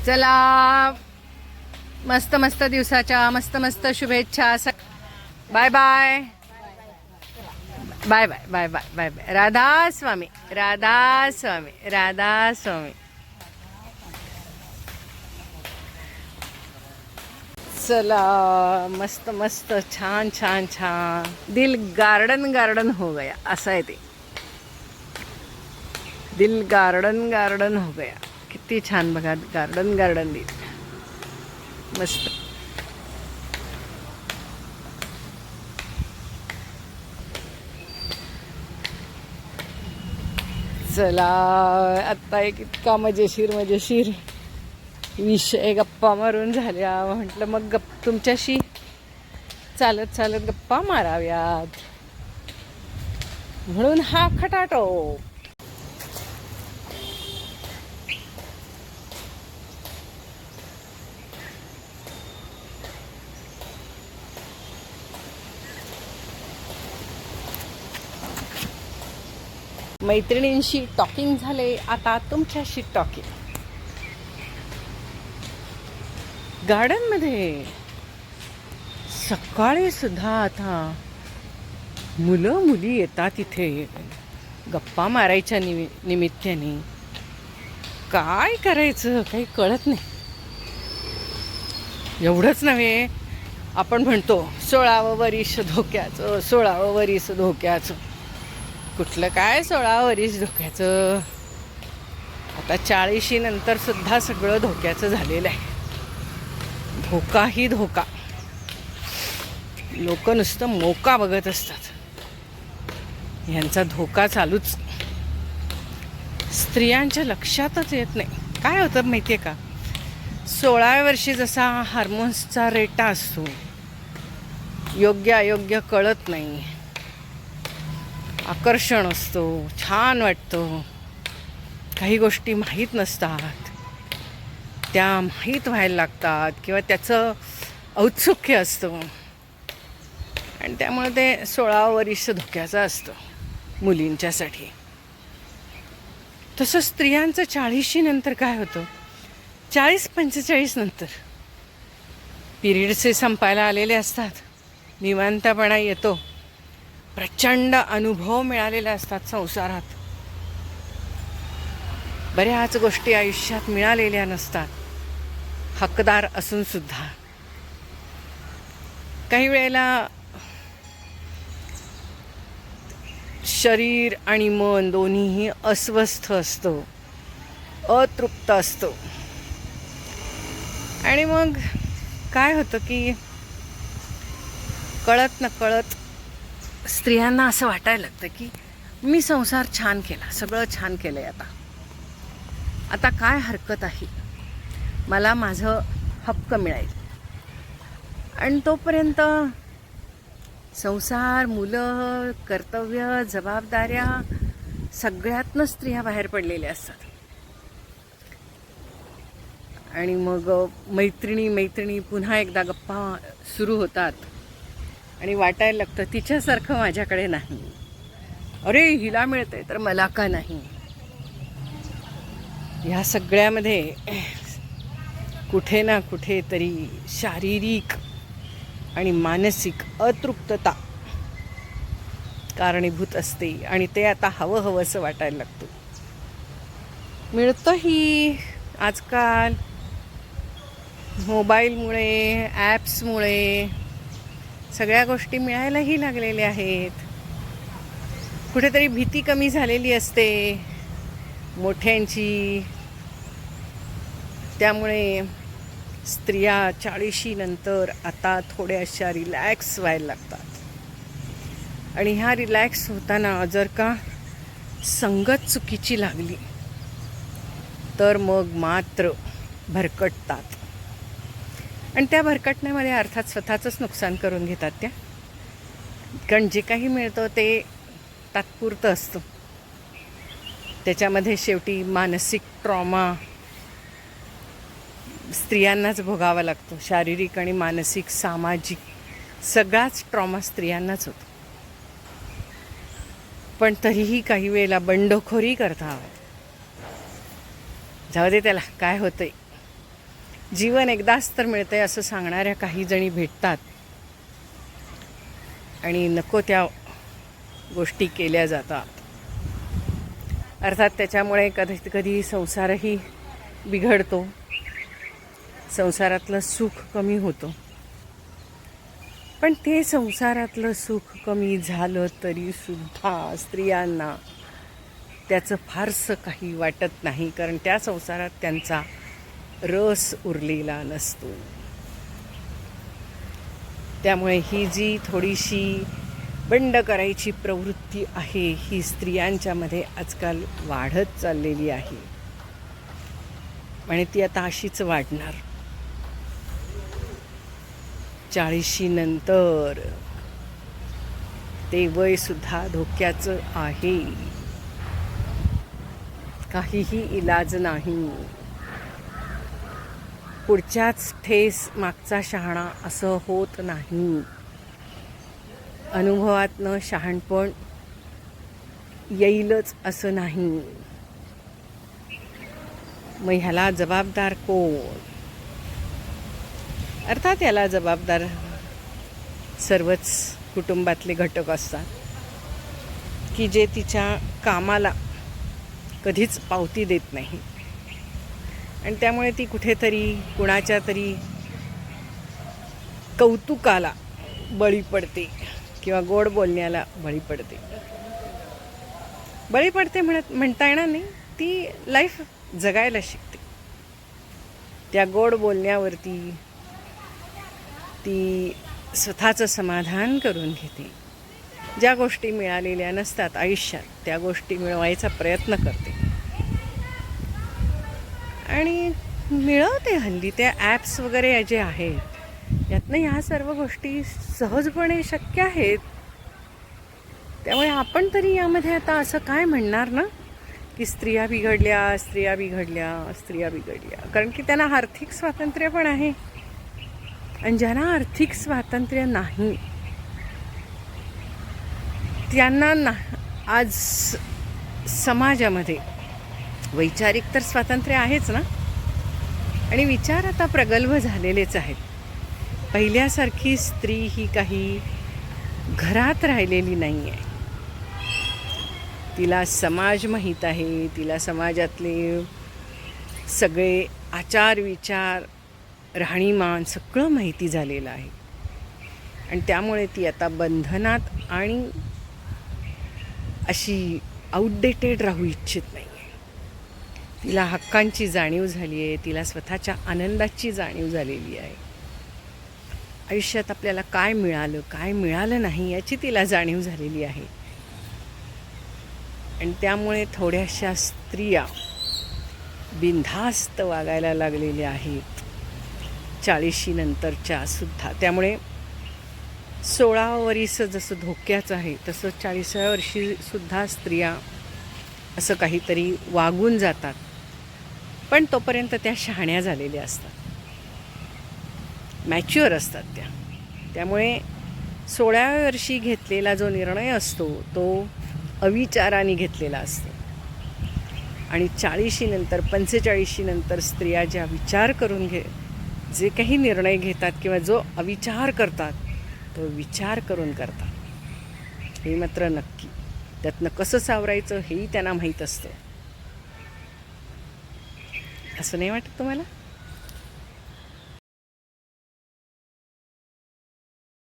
चला, मस्त मस्त दिवसाच्या मस्त मस्त शुभेच्छा. Bye bye bye bye bye bye bye bye. Radha Swami, Radha Swami, Radha Swami. चला, मस्त मस्त छान छान छान. दिल गार्डन गार्डन हो गया, असं आहे ते. दिल गार्डन गार्डन हो गया. किती छान बघा, गार्डन गार्डन दिल मस्त. चला, आत्ता एक इतका मजेशीर मजेशीर विषय गप्पा मारून झाल्या. म्हटलं मग तुमच्याशी चालत चालत गप्पा माराव्यात, म्हणून हा खटाटो. मैत्रिणींशी टॉकिंग झाले, आता तुमच्याशी टॉकिंग. गार्डन मध्ये सकाळी सुद्धा आता मुलं मुली येतात इथे गप्पा मारायच्या निमित्ताने. काय करायचं काही कळत नाही. एवढंच नव्हे, आपण म्हणतो 16वं वरीस धोक्याचं, 16वं वरीस धोक्याचं. कुठलं काय 16 वरीस धोक्याचं. आता 40 नंतर सुद्धा सगळं धोक्याचं झालेलं आहे. धोका ही धोका. लोक नुसतं मोका बघत असतात, यांचा धोका चालूच. स्त्रियांच्या लक्षातच येत नाही. काय होतं माहिती आहे का, 16व्या वर्षी जसा हार्मोन्सचा रेटा असतो, योग्य अयोग्य कळत नाही, आकर्षण असतो, छान वाटतं, काही गोष्टी माहीत नसतात, त्या माहीत व्हायला लागतात किंवा त्याचं औत्सुक्य असतं, आणि त्यामुळे ते 16 वर्ष धोक्याचं असतं मुलींच्यासाठी. तसं स्त्रियांचं 40 नंतर काय होतं, 40-45 नंतर पिरियड्स संपायला आलेले असतात, निवांतपणा येतो, प्रचंड अनुभव मिळालेले असतात संसारात, बऱ्याच गोष्टी आयुष्यात मिळालेल्या नसतात हकदार असून सुद्धा. काही वेळेला शरीर आणि मन दोन्हीही अस्वस्थ असतं, अतृप्त असतं, आणि मग काय होतं की कळत नकळत स्त्रियांना असं वाटायला लागतं की मी संसार छान केला, सगळं छान केलं आहे, आता काय हरकत आहे, मला माझं हक्क मिळेल. आणि तोपर्यंत संसार, मुलं, कर्तव्य, जबाबदाऱ्या सगळ्यातनं स्त्रिया बाहेर पडलेल्या असतात. आणि मग मैत्रिणी पुन्हा एकदा गप्पा सुरू होतात, आणि वाटायला लागतं तिच्यासारखं माझ्याकडे नाही, अरे हिला मिळतंय तर मला का नाही. ह्या सगळ्यामध्ये कुठे ना कुठे तरी शारीरिक आणि मानसिक अतृप्तता कारणीभूत असते, आणि ते आता हवं असं वाटायला लागतं. मिळतंही आजकाल मोबाईलमुळे, ॲप्समुळे सगळ्या गोष्टी मिळायलाही लागलेल्या आहेत. कुठेतरी भीती कमी झालेली असते मोठ्यांची, त्यामुळे स्त्रिया 40 नंतर आता थोड्याशा रिलॅक्स व्हायला लागतात. आणि ह्या रिलॅक्स होताना जर का संगत चुकीची लागली तर मग मात्र भरकटतात, आणि त्या भरकटण्यामध्ये अर्थात स्वतःचंच नुकसान करून घेतात त्या. कारण जे काही मिळतं ते तात्पुरतं असतं, त्याच्यामध्ये शेवटी मानसिक ट्रॉमा स्त्रियांनाच भोगावा लागतो. शारीरिक आणि मानसिक, सामाजिक सगळाच ट्रॉमा स्त्रियांनाच होतो. पण तरीही काही वेळेला बंडखोरी करतात. जाऊ दे त्याला, काय होतंय, जीवन एकदाच तर मिळतंय असं सांगणाऱ्या काही जणी भेटतात आणि नको त्या गोष्टी केल्या जातात. अर्थात त्याच्यामुळे कधी कधी संसारही बिघडतो, संसारातलं सुख कमी होतं. पण ते संसारातलं सुख कमी झालं तरी सुद्धा स्त्रियांना त्याचं फारसं काही वाटत नाही, कारण त्या संसारात त्यांचा रस उरलेला नसतो. त्यामुळे ही जी थोडीशी बंड करायची प्रवृत्ती आहे ही स्त्रियांच्यामध्ये आजकाल वाढत चाललेली आहे आणि ती आता अशीच वाढणार. 40शी नंतर ते वय सुद्धा धोक्याचं आहे. काहीही इलाज नाही. पुढच्याच ठेस मागचा शहाणा असं होत नाही. अनुभवातनं शहाणपण येईलच असं नाही. मग ह्याला जबाबदार कोण? अर्थात याला जबाबदार सर्वच कुटुंबातले घटक असतात की जे तिच्या कामाला कधीच पावती देत नाही आणि त्यामुळे ती कुठेतरी कुणाच्या तरी कौतुकाला बळी पडते किंवा गोड बोलण्याला बळी पडते. बळी पडते म्हणता येणार नाही, ती लाईफ जगायला शिकते. त्या गोड बोलण्यावरती ती स्वतःचं समाधान करून घेते. ज्या गोष्टी मिळालेल्या नसतात आयुष्यात त्या गोष्टी मिळवायचा प्रयत्न करते आणि मिळवते. हल्ली त्या ॲप्स वगैरे जे आहेत यातनं ह्या सर्व गोष्टी सहजपणे शक्य आहेत. त्यामुळे आपण तरी यामध्ये आता असं काय म्हणणार ना की स्त्रिया बिघडल्या, स्त्रिया बिघडल्या, स्त्रिया बिघडल्या. कारण की त्यांना आर्थिक स्वातंत्र्य पण आहे आणि ज्यांना आर्थिक स्वातंत्र्य नाही त्यांना आज समाजामध्ये वैचारिक तर स्वातंत्र्य आहेच ना, आणि विचार आता प्रगल्भ झालेलेच आहेत. पहिल्यासारखी स्त्री ही काही घरात राहिलेली नाही आहे. तिला समाज माहीत आहे, तिला समाजातले सगळे आचार विचार राहणीमान सगळं माहिती झालेलं आहे आणि त्यामुळे ती आता बंधनात आणि अशी आउटडेटेड राहू इच्छित नाही आहे. तिला हक्कांची जाणीव झाली आहे, तिला स्वतःच्या आनंदाची जाणीव झालेली आहे. आयुष्यात आपल्याला काय मिळालं काय मिळालं नाही याची तिला जाणीव झालेली आहे आणि त्यामुळे थोड्याशा स्त्रिया बिनधास्त वागायला लागलेल्या आहेत 40शी नंतरच्या सुद्धा. त्यामुळे 16 वर्ष जसं धोक्याचं आहे तसं 40व्या वर्षी सुद्धा स्त्रिया असं काहीतरी वागून जातात. पण तोपर्यंत त्या शहाण्या झालेल्या असतात, मॅच्युअर असतात त्या. त्यामुळे 16व्या वर्षी घेतलेला जो निर्णय असतो तो अविचाराने घेतलेला असतो आणि 40शी नंतर 45शी नंतर स्त्रिया ज्या विचार करून जे काही निर्णय घेतात किंवा जो अविचार करतात तो विचार करून करतात हे मात्र नक्की. त्यातनं कसं सावरायचं हेही त्यांना माहीत असतं. असं नाही वाटत तुम्हाला?